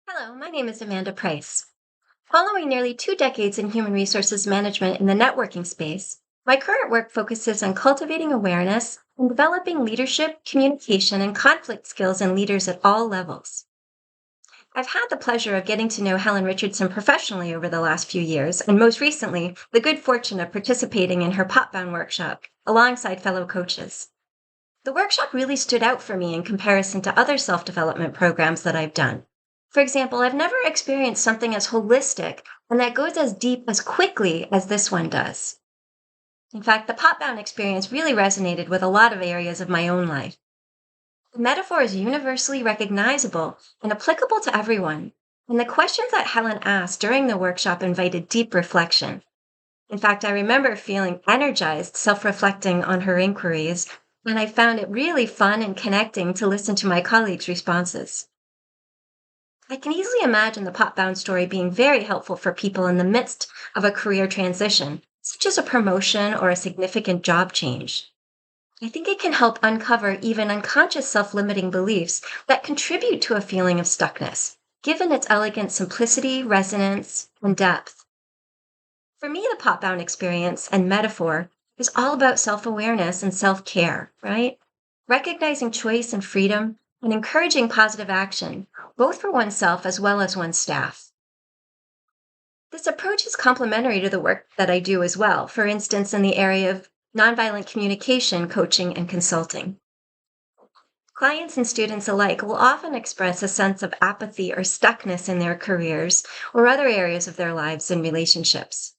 Hello, my name is Amanda Price. Following nearly 2 decades in human resources management in the networking space, my current work focuses on cultivating awareness and developing leadership, communication, and conflict skills in leaders at all levels. I've had the pleasure of getting to know Helen Richardson professionally over the last few years, and most recently, the good fortune of participating in her pop-bound workshop alongside fellow coaches. The workshop really stood out for me in comparison to other self development programs that I've done. For example, I've never experienced something as holistic and that goes as deep as quickly as this one does. In fact, the pop bound experience really resonated with a lot of areas of my own life. The metaphor is universally recognizable and applicable to everyone, and the questions that Helen asked during the workshop invited deep reflection. In fact, I remember feeling energized self reflecting on her inquiries, and I found it really fun and connecting to listen to my colleagues' responses. I can easily imagine the pop bound story being very helpful for people in the midst of a career transition, such as a promotion or a significant job change. I think it can help uncover even unconscious self limiting beliefs that contribute to a feeling of stuckness, given its elegant simplicity, resonance, and depth. For me, the pop bound experience and metaphor is all about self awareness and self care, right? Recognizing choice and freedom and encouraging positive action, both for oneself as well as one's staff. This approach is complementary to the work that I do as well, for instance, in the area of nonviolent communication, coaching, and consulting. Clients and students alike will often express a sense of apathy or stuckness in their careers or other areas of their lives and relationships.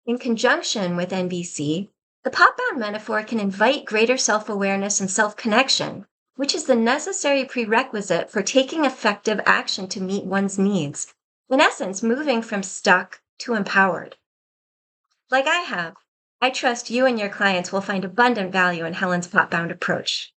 In conjunction with NVC, the pop bound metaphor can invite greater self awareness and self connection, which is the necessary prerequisite for taking effective action to meet one's needs. In essence, moving from stuck to empowered. Like I have, I trust you and your clients will find abundant value in Helen's pop bound approach.